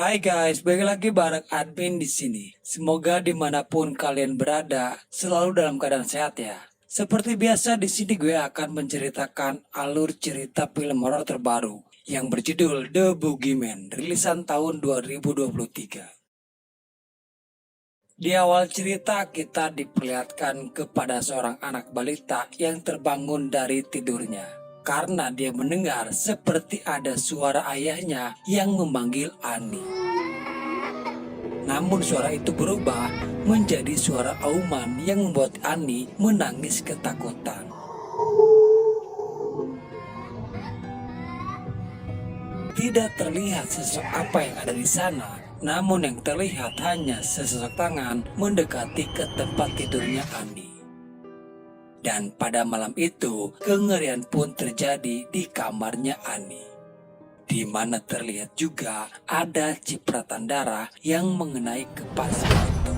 Hai guys, balik lagi bareng admin di sini. Semoga dimanapun kalian berada selalu dalam keadaan sehat ya. Seperti biasa di sini gue akan menceritakan alur cerita film horor terbaru yang berjudul The Boogeyman, rilisan tahun 2023. Di awal cerita kita diperlihatkan kepada seorang anak balita yang terbangun dari tidurnya karena dia mendengar seperti ada suara ayahnya yang memanggil Ani. Namun suara itu berubah menjadi suara auman yang membuat Ani menangis ketakutan. Tidak terlihat sosok apa yang ada di sana, namun yang terlihat hanya sesosok tangan mendekati ke tempat tidurnya Ani. Dan pada malam itu, kengerian pun terjadi di kamarnya Ani, di mana terlihat juga ada cipratan darah yang mengenai kepas itu.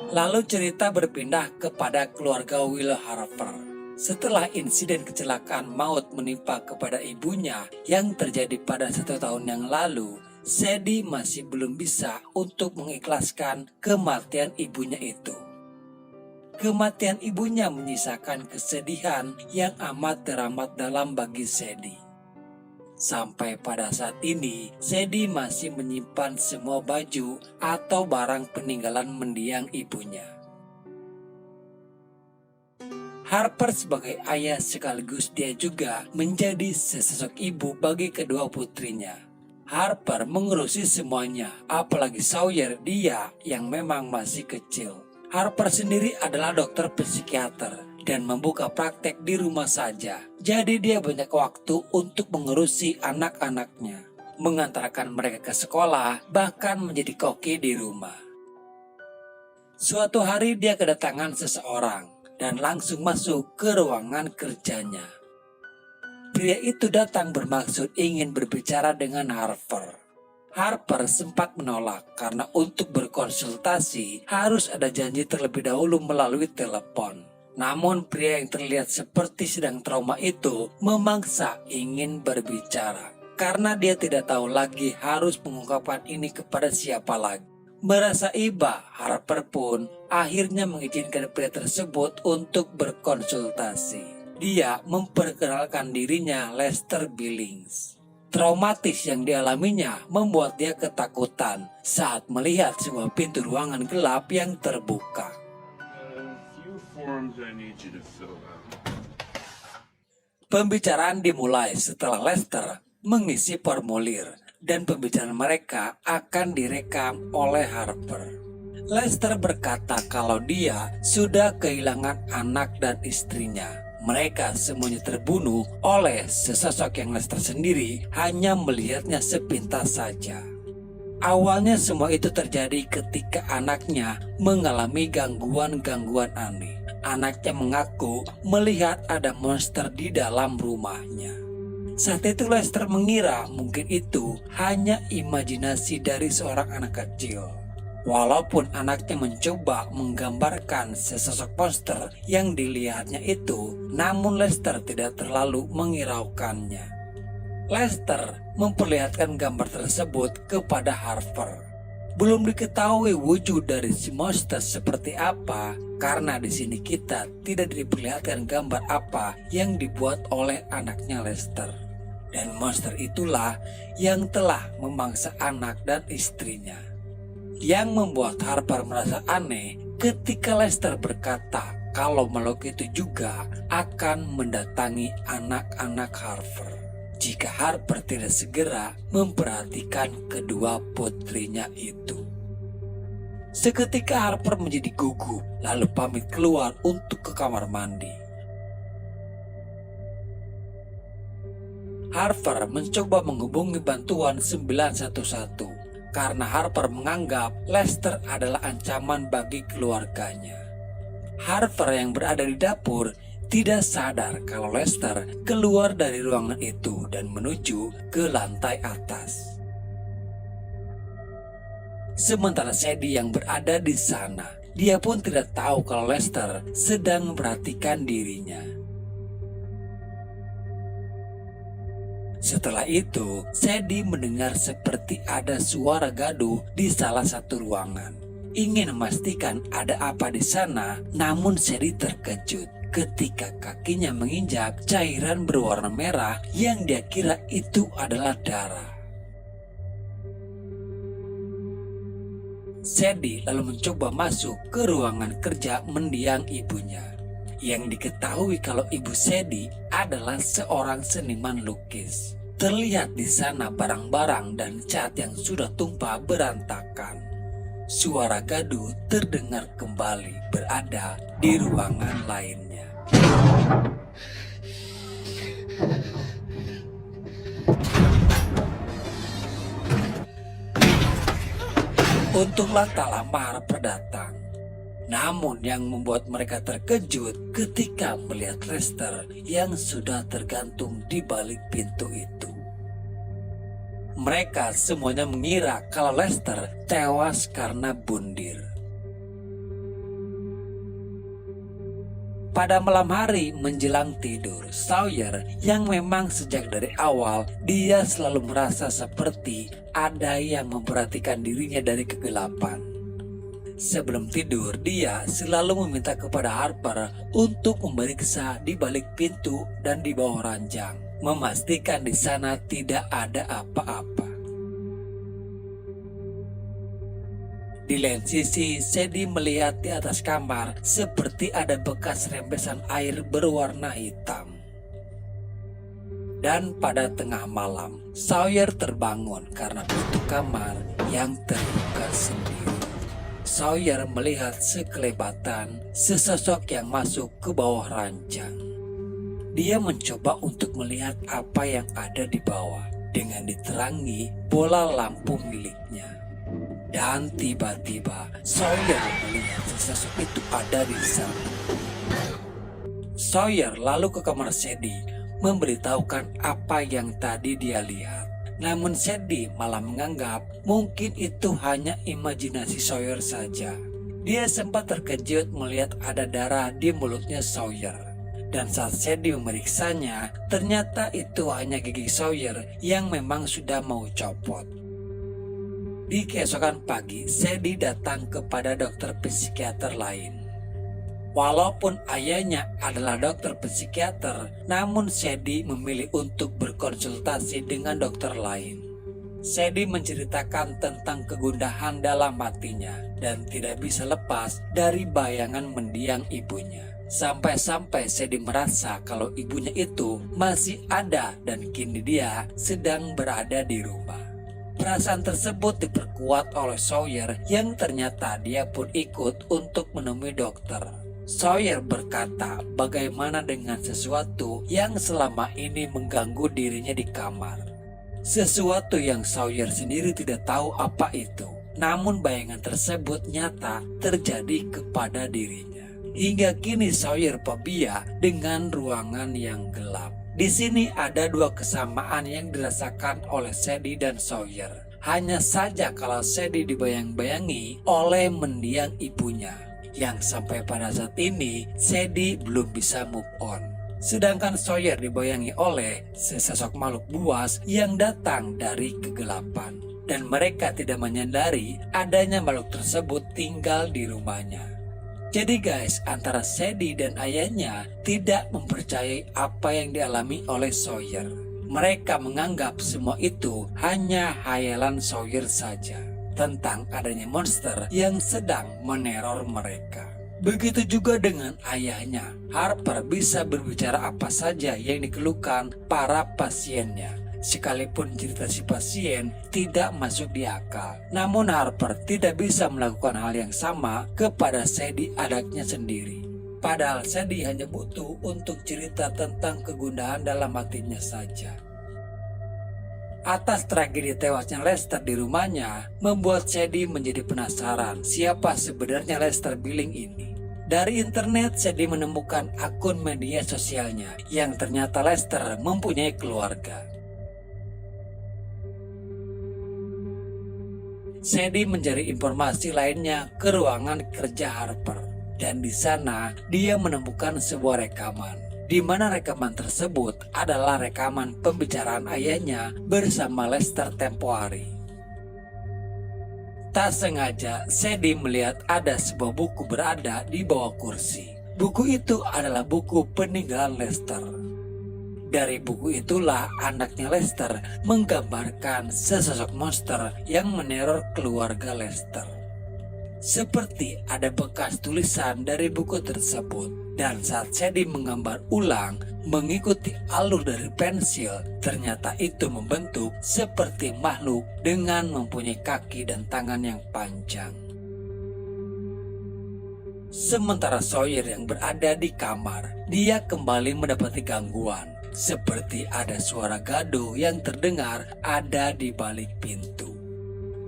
Lalu cerita berpindah kepada keluarga Will Harper. Setelah insiden kecelakaan maut menimpa kepada ibunya yang terjadi pada 1 tahun yang lalu, Sadie masih belum bisa untuk mengikhlaskan kematian ibunya itu. Kematian ibunya menyisakan kesedihan yang amat teramat dalam bagi Sadie. Sampai pada saat ini, Sadie masih menyimpan semua baju atau barang peninggalan mendiang ibunya. Harper sebagai ayah sekaligus dia juga menjadi sesosok ibu bagi kedua putrinya. Harper mengurusi semuanya, apalagi Sawyer dia yang memang masih kecil. Harper sendiri adalah dokter psikiater dan membuka praktek di rumah saja. Jadi dia banyak waktu untuk mengurusi anak-anaknya, mengantarkan mereka ke sekolah, bahkan menjadi koki di rumah. Suatu hari dia kedatangan seseorang dan langsung masuk ke ruangan kerjanya. Pria itu datang bermaksud ingin berbicara dengan Harper. Harper sempat menolak karena untuk berkonsultasi harus ada janji terlebih dahulu melalui telepon. Namun pria yang terlihat seperti sedang trauma itu memaksa ingin berbicara karena dia tidak tahu lagi harus mengungkapkan ini kepada siapa lagi. Merasa iba, Harper pun akhirnya mengizinkan pria tersebut untuk berkonsultasi. Dia memperkenalkan dirinya Lester Billings. Traumatis yang dialaminya membuat dia ketakutan saat melihat sebuah pintu ruangan gelap yang terbuka. Pembicaraan dimulai setelah Lester mengisi formulir dan pembicaraan mereka akan direkam oleh Harper. Lester berkata kalau dia sudah kehilangan anak dan istrinya. Mereka semuanya terbunuh oleh sesosok yang Lester sendiri hanya melihatnya sepintas saja. Awalnya semua itu terjadi ketika anaknya mengalami gangguan-gangguan aneh. Anaknya mengaku melihat ada monster di dalam rumahnya. Saat itu Lester mengira mungkin itu hanya imajinasi dari seorang anak kecil. Walaupun anaknya mencoba menggambarkan sesosok monster yang dilihatnya itu, namun Lester tidak terlalu menghiraukannya. Lester memperlihatkan gambar tersebut kepada Harper. Belum diketahui wujud dari si monster seperti apa, karena di sini kita tidak diperlihatkan gambar apa yang dibuat oleh anaknya Lester. Dan monster itulah yang telah memangsa anak dan istrinya. Yang membuat Harper merasa aneh ketika Lester berkata kalau makhluk itu juga akan mendatangi anak-anak Harper jika Harper tidak segera memperhatikan kedua putrinya itu. Seketika Harper menjadi gugup lalu pamit keluar untuk ke kamar mandi. Harper mencoba menghubungi bantuan 911 karena Harper menganggap Lester adalah ancaman bagi keluarganya. Harper yang berada di dapur tidak sadar kalau Lester keluar dari ruangan itu dan menuju ke lantai atas. Sementara Sadie yang berada di sana, dia pun tidak tahu kalau Lester sedang memperhatikan dirinya. Setelah itu, Sadie mendengar seperti ada suara gaduh di salah satu ruangan. Ingin memastikan ada apa di sana, namun Sadie terkejut ketika kakinya menginjak cairan berwarna merah yang dia kira itu adalah darah. Sadie lalu mencoba masuk ke ruangan kerja mendiang ibunya. Yang diketahui kalau ibu Sadie adalah seorang seniman lukis. Terlihat di sana barang-barang dan cat yang sudah tumpah berantakan. Suara gaduh terdengar kembali berada di ruangan lainnya. Untunglah tak lama Harper datang. Namun yang membuat mereka terkejut ketika melihat Lester yang sudah tergantung di balik pintu itu. Mereka semuanya mengira kalau Lester tewas karena bundir. Pada malam hari menjelang tidur, Sawyer yang memang sejak dari awal dia selalu merasa seperti ada yang memperhatikan dirinya dari kegelapan. Sebelum tidur, dia selalu meminta kepada Harper untuk memeriksa di balik pintu dan di bawah ranjang, memastikan di sana tidak ada apa-apa. Di lain sisi, Sadie melihat di atas kamar seperti ada bekas rembesan air berwarna hitam. Dan pada tengah malam, Sawyer terbangun karena pintu kamar yang terbuka sendiri. Sawyer melihat sekelebatan sesosok yang masuk ke bawah ranjang. Dia mencoba untuk melihat apa yang ada di bawah dengan diterangi bola lampu miliknya. Dan tiba-tiba Sawyer melihat sesosok itu ada di sana. Sawyer lalu ke kamar Sadie memberitahukan apa yang tadi dia lihat. Namun Sadie malah menganggap mungkin itu hanya imajinasi Sawyer saja. Dia sempat terkejut melihat ada darah di mulutnya Sawyer. Dan saat Sadie memeriksanya, ternyata itu hanya gigi Sawyer yang memang sudah mau copot. Di keesokan pagi, Sadie datang kepada dokter psikiater lain. Walaupun ayahnya adalah dokter psikiater, namun Sadie memilih untuk berkonsultasi dengan dokter lain. Sadie menceritakan tentang kegundahan dalam hatinya dan tidak bisa lepas dari bayangan mendiang ibunya. Sampai-sampai Sadie merasa kalau ibunya itu masih ada dan kini dia sedang berada di rumah. Perasaan tersebut diperkuat oleh Sawyer yang ternyata dia pun ikut untuk menemui dokter. Sawyer berkata bagaimana dengan sesuatu yang selama ini mengganggu dirinya di kamar. Sesuatu yang Sawyer sendiri tidak tahu apa itu. Namun bayangan tersebut nyata terjadi kepada dirinya. Hingga kini Sawyer fobia dengan ruangan yang gelap. Di sini ada dua kesamaan yang dirasakan oleh Sadie dan Sawyer. Hanya saja kalau Sadie dibayang-bayangi oleh mendiang ibunya, yang sampai pada saat ini Sadie belum bisa move on. Sedangkan Sawyer dibayangi oleh sesosok makhluk buas yang datang dari kegelapan. Dan mereka tidak menyadari adanya makhluk tersebut tinggal di rumahnya. Jadi guys, antara Sadie dan ayahnya tidak mempercayai apa yang dialami oleh Sawyer. Mereka menganggap semua itu hanya hayalan Sawyer saja tentang adanya monster yang sedang meneror mereka. Begitu juga dengan ayahnya. Harper bisa berbicara apa saja yang dikeluhkan para pasiennya. Sekalipun cerita si pasien tidak masuk di akal. Namun Harper tidak bisa melakukan hal yang sama kepada Sadie anaknya sendiri. Padahal Sadie hanya butuh untuk cerita tentang kegundahan dalam hatinya saja. Atas tragedi tewasnya Lester di rumahnya, membuat Sadie menjadi penasaran siapa sebenarnya Lester Billing ini. Dari internet, Sadie menemukan akun media sosialnya yang ternyata Lester mempunyai keluarga. Sadie mencari informasi lainnya ke ruangan kerja Harper. Dan di sana dia menemukan sebuah rekaman. di mana rekaman tersebut adalah rekaman pembicaraan ayahnya bersama Lester tempo hari. Tak sengaja, Sadie melihat ada sebuah buku berada di bawah kursi. Buku itu adalah buku peninggalan Lester. Dari buku itulah anaknya Lester menggambarkan sesosok monster yang meneror keluarga Lester. Seperti ada bekas tulisan dari buku tersebut, dan saat Sadie menggambar ulang mengikuti alur dari pensil, ternyata itu membentuk seperti makhluk dengan mempunyai kaki dan tangan yang panjang. Sementara Sawyer yang berada di kamar, dia kembali mendapati gangguan, seperti ada suara gaduh yang terdengar ada di balik pintu.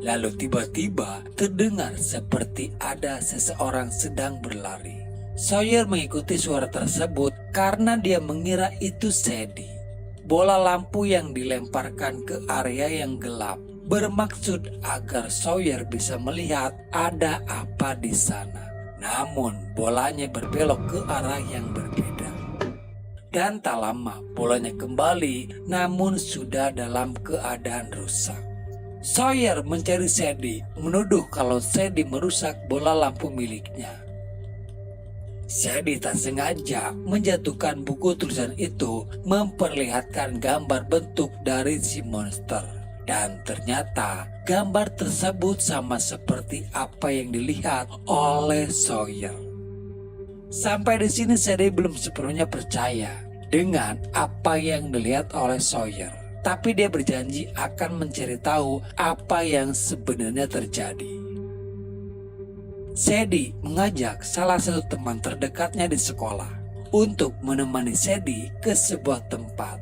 Lalu tiba-tiba terdengar seperti ada seseorang sedang berlari. Sawyer mengikuti suara tersebut karena dia mengira itu Sadie. Bola lampu yang dilemparkan ke area yang gelap bermaksud agar Sawyer bisa melihat ada apa di sana. Namun bolanya berbelok ke arah yang berbeda. Dan tak lama bolanya kembali, namun sudah dalam keadaan rusak. Sawyer mencari Sadie, menuduh kalau Sadie merusak bola lampu miliknya. Sadie tak sengaja menjatuhkan buku tulisan itu memperlihatkan gambar bentuk dari si monster. Dan ternyata gambar tersebut sama seperti apa yang dilihat oleh Sawyer. Sampai di sini Sadie belum sepenuhnya percaya dengan apa yang dilihat oleh Sawyer. Tapi dia berjanji akan mencari tahu apa yang sebenarnya terjadi. Sadie mengajak salah satu teman terdekatnya di sekolah untuk menemani Sadie ke sebuah tempat.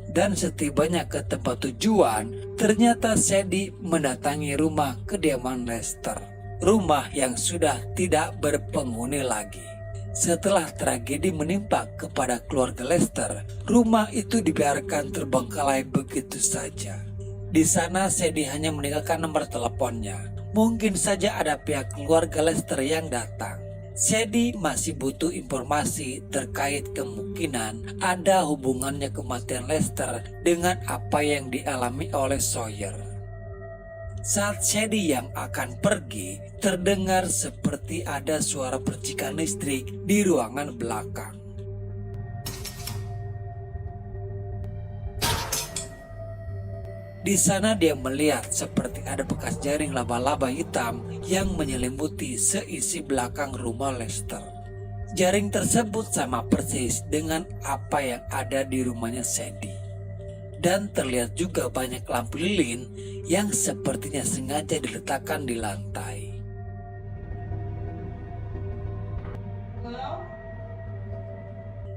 Dan setibanya ke tempat tujuan, ternyata Sadie mendatangi rumah kediaman Lester. Rumah yang sudah tidak berpenghuni lagi. Setelah tragedi menimpa kepada keluarga Lester, rumah itu dibiarkan terbengkalai begitu saja. Di sana Sadie hanya meninggalkan nomor teleponnya. Mungkin saja ada pihak keluarga Lester yang datang. Sadie masih butuh informasi terkait kemungkinan ada hubungannya kematian Lester dengan apa yang dialami oleh Sawyer. Saat Sadie yang akan pergi, terdengar seperti ada suara percikan listrik di ruangan belakang. Di sana dia melihat seperti ada bekas jaring laba-laba hitam yang menyelimuti seisi belakang rumah Lester. Jaring tersebut sama persis dengan apa yang ada di rumahnya Sadie. Dan terlihat juga banyak lampu lilin yang sepertinya sengaja diletakkan di lantai.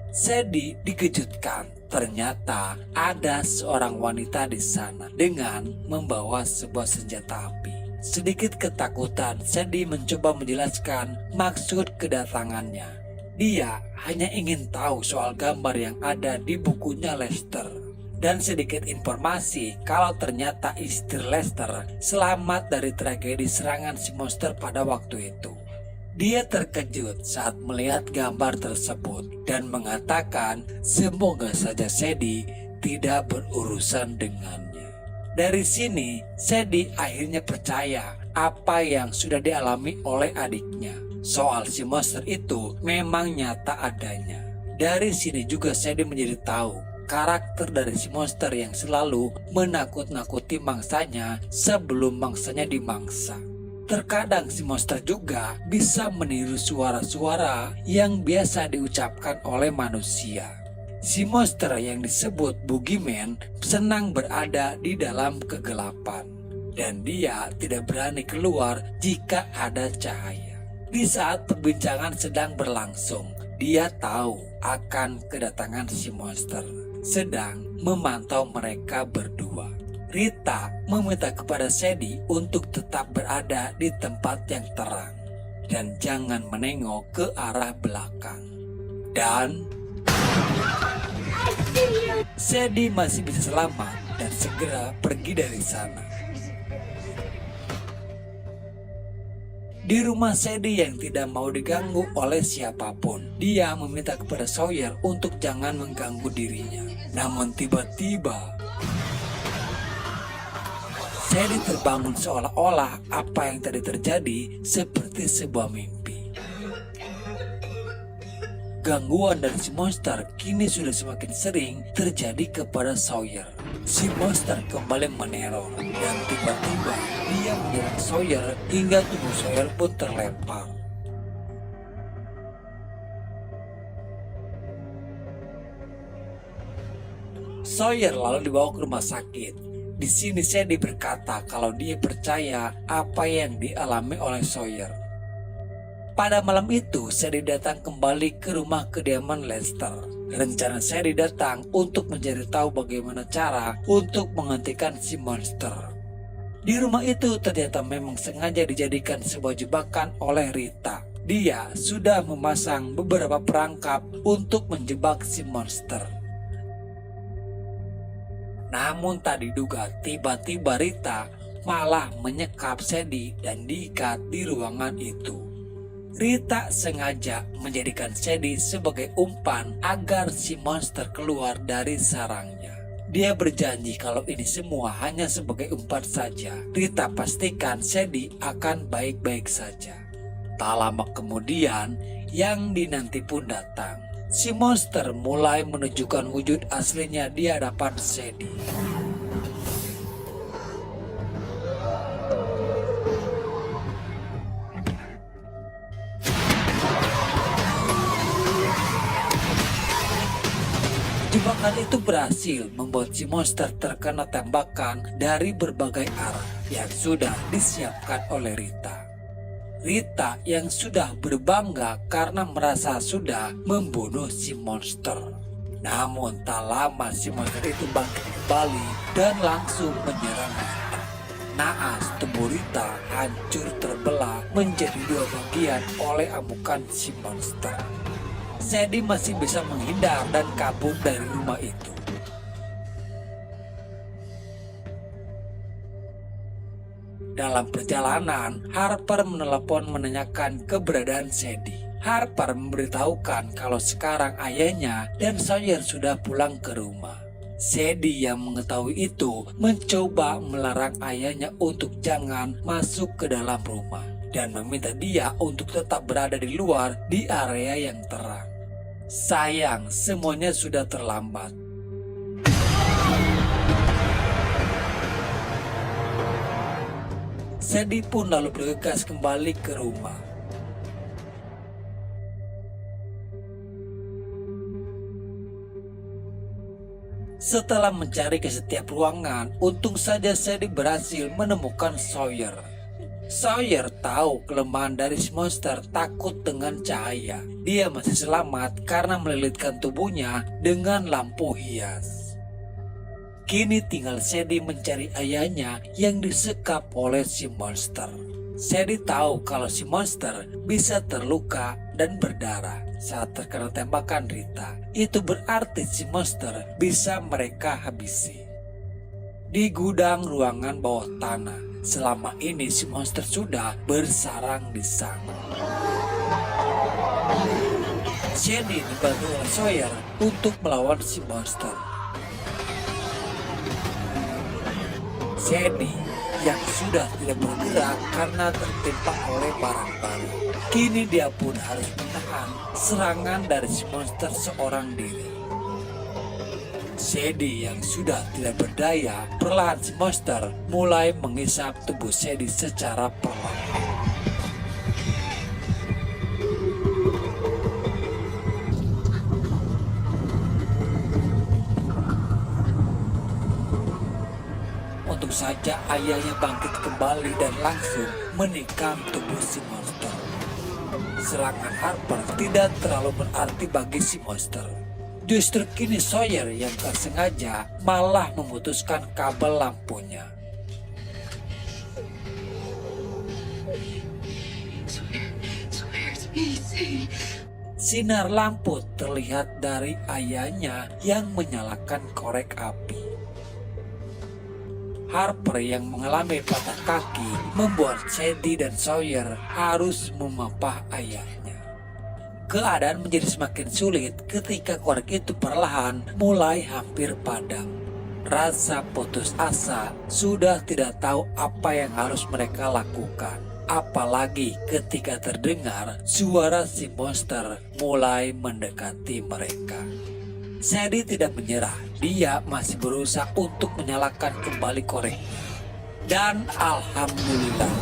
Sadie dikejutkan, ternyata ada seorang wanita di sana dengan membawa sebuah senjata api. Sedikit ketakutan, Sadie mencoba menjelaskan maksud kedatangannya. Dia hanya ingin tahu soal gambar yang ada di bukunya Lester. Dan sedikit informasi kalau ternyata istri Lester selamat dari tragedi serangan si monster pada waktu itu. Dia terkejut saat melihat gambar tersebut dan mengatakan semoga saja Sadie tidak berurusan dengannya. Dari sini Sadie akhirnya percaya apa yang sudah dialami oleh adiknya. Soal si monster itu memang nyata adanya. Dari sini juga Sadie menjadi tahu karakter dari si monster yang selalu menakut-nakuti mangsanya sebelum mangsanya dimangsa. Terkadang si monster juga bisa meniru suara-suara yang biasa diucapkan oleh manusia. Si monster yang disebut Boogeyman senang berada di dalam kegelapan. Dan dia tidak berani keluar jika ada cahaya. Di saat perbincangan sedang berlangsung, dia tahu akan kedatangan si monster. Sedang memantau mereka berdua. Rita meminta kepada Sadie untuk tetap berada di tempat yang terang dan jangan menengok ke arah belakang. Dan Sadie masih bisa selamat dan segera pergi dari sana. Di rumah Sadie yang tidak mau diganggu oleh siapapun, dia meminta kepada Sawyer untuk jangan mengganggu dirinya. Namun tiba-tiba Sadie terbangun seolah-olah apa yang tadi terjadi seperti sebuah mimpi. Gangguan dari si monster kini sudah semakin sering terjadi kepada Sawyer. Si monster kembali meneror dan tiba-tiba dia menyerang Sawyer hingga tubuh Sawyer pun terlempar. Sawyer lalu dibawa ke rumah sakit. Di sini Sadie berkata kalau dia percaya apa yang dialami oleh Sawyer. Pada malam itu, Sadie datang kembali ke rumah kediaman Lester. Rencana Sadie datang untuk mencari tahu bagaimana cara untuk menghentikan si monster. Di rumah itu ternyata memang sengaja dijadikan sebuah jebakan oleh Rita. Dia sudah memasang beberapa perangkap untuk menjebak si monster. Namun tak diduga tiba-tiba Rita malah menyekap Sadie dan diikat di ruangan itu. Rita sengaja menjadikan Sadie sebagai umpan agar si monster keluar dari sarangnya. Dia berjanji kalau ini semua hanya sebagai umpan saja. Rita pastikan Sadie akan baik-baik saja. Tak lama kemudian, yang dinanti pun datang. Si monster mulai menunjukkan wujud aslinya di hadapan Sadie. Jebakan itu berhasil membuat si monster terkena tembakan dari berbagai arah yang sudah disiapkan oleh Rita. Rita yang sudah berbangga karena merasa sudah membunuh si monster. Namun tak lama si monster itu bangkit kembali dan langsung menyerang Rita. Naas tubuh Rita hancur terbelah menjadi dua bagian oleh amukan si monster. Sadie masih bisa menghindar dan kabur dari rumah itu. Dalam perjalanan, Harper menelepon menanyakan keberadaan Sadie. Harper memberitahukan kalau sekarang ayahnya dan Sawyer sudah pulang ke rumah. Sadie yang mengetahui itu mencoba melarang ayahnya untuk jangan masuk ke dalam rumah dan meminta dia untuk tetap berada di luar di area yang terang. Sayang, semuanya sudah terlambat. Sadie pun lalu bergegas kembali ke rumah. Setelah mencari ke setiap ruangan, untung saja Sadie berhasil menemukan Sawyer. Sawyer tahu kelemahan dari si monster takut dengan cahaya. Dia masih selamat karena melilitkan tubuhnya dengan lampu hias. Kini tinggal Sadie mencari ayahnya yang disekap oleh si monster. Sadie tahu kalau si monster bisa terluka dan berdarah saat terkena tembakan Rita. Itu berarti si monster bisa mereka habisi. Di gudang ruangan bawah tanah, selama ini si monster sudah bersarang di sana. Sadie dibantu oleh Sawyer untuk melawan si monster. Sadie yang sudah tidak bergerak karena tertimpa oleh barang-barang. Kini dia pun harus menahan serangan dari si monster seorang diri. Sadie yang sudah tidak berdaya, perlahan si monster mulai menghisap tubuh Sadie secara perlahan. Untung saja ayahnya bangkit kembali dan langsung menikam tubuh si monster. Serangan Harper tidak terlalu berarti bagi si monster. Justru kini Sawyer yang tak sengaja malah memutuskan kabel lampunya. Sinar lampu terlihat dari ayahnya yang menyalakan korek api. Harper yang mengalami patah kaki membuat Sadie dan Sawyer harus memapah ayahnya. Keadaan menjadi semakin sulit ketika korek itu perlahan mulai hampir padam. Rasa putus asa sudah tidak tahu apa yang harus mereka lakukan. Apalagi ketika terdengar suara si monster mulai mendekati mereka. Sadie tidak menyerah, dia masih berusaha untuk menyalakan kembali koreknya. Dan alhamdulillah,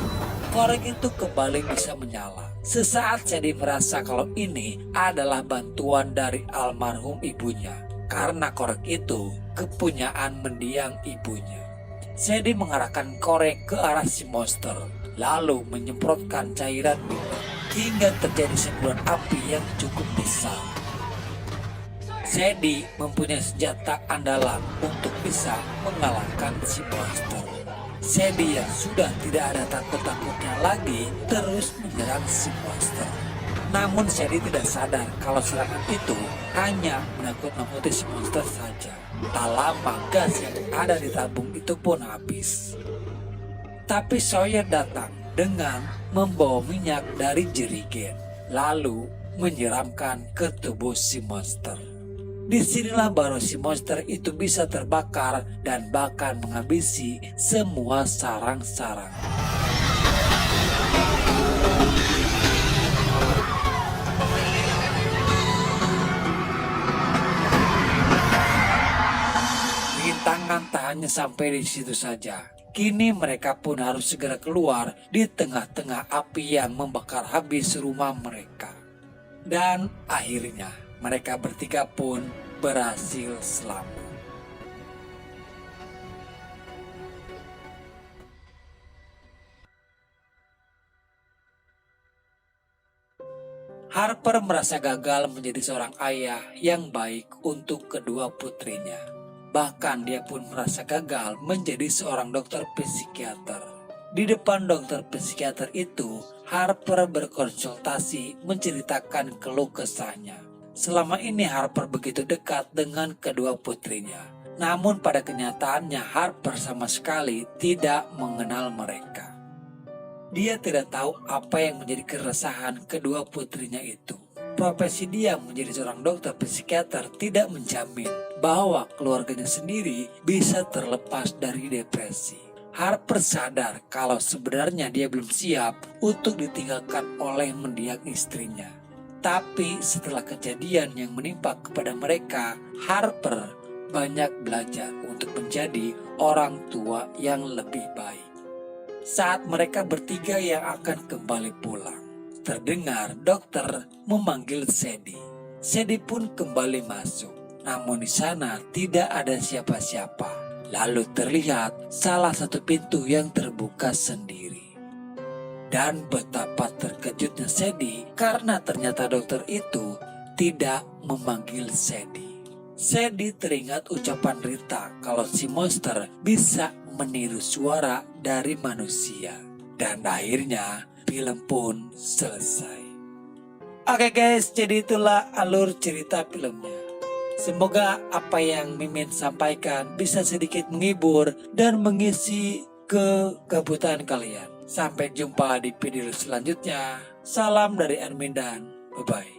korek itu kembali bisa menyala. Sesaat Sadie merasa kalau ini adalah bantuan dari almarhum ibunya. Karena korek itu kepunyaan mendiang ibunya. Sadie mengarahkan korek ke arah si monster, lalu menyemprotkan cairan minum hingga terjadi semburan api yang cukup besar. Sadie mempunyai senjata andalan untuk bisa mengalahkan si monster. Sadie yang sudah tidak ada takut-takutnya lagi terus menyerang si monster. Namun Sadie tidak sadar kalau serangan itu hanya menakut-nakuti si monster saja. Tak lama gas yang ada di tabung itu pun habis. Tapi Sawyer datang dengan membawa minyak dari jerigen, lalu menyiramkan ke tubuh si monster. Disinilah baru si monster itu bisa terbakar dan bahkan menghabisi semua sarang-sarang. Rintangan tak hanya sampai di situ saja. Kini mereka pun harus segera keluar di tengah-tengah api yang membakar habis rumah mereka. Dan akhirnya mereka bertiga pun berhasil selamat. Harper merasa gagal menjadi seorang ayah yang baik untuk kedua putrinya. Bahkan dia pun merasa gagal menjadi seorang dokter psikiater. Di depan dokter psikiater itu, Harper berkonsultasi menceritakan keluh kesahnya. Selama ini Harper begitu dekat dengan kedua putrinya. Namun pada kenyataannya Harper sama sekali tidak mengenal mereka. Dia tidak tahu apa yang menjadi keresahan kedua putrinya itu. Profesi dia menjadi seorang dokter psikiater tidak menjamin bahwa keluarganya sendiri bisa terlepas dari depresi. Harper sadar kalau sebenarnya dia belum siap untuk ditinggalkan oleh mendiang istrinya. Tapi setelah kejadian yang menimpa kepada mereka, Harper banyak belajar untuk menjadi orang tua yang lebih baik. Saat mereka bertiga yang akan kembali pulang, terdengar dokter memanggil Sadie. Sadie pun kembali masuk, namun di sana tidak ada siapa-siapa. Lalu terlihat salah satu pintu yang terbuka sendiri. Dan betapa terkejutnya Sadie karena ternyata dokter itu tidak memanggil Sadie. Sadie teringat ucapan Rita kalau si monster bisa meniru suara dari manusia. Dan akhirnya film pun selesai. Oke guys, jadi itulah alur cerita filmnya. Semoga apa yang Mimin sampaikan bisa sedikit menghibur dan mengisi kegabutan kalian. Sampai jumpa di video selanjutnya. Salam dari Armin dan bye-bye.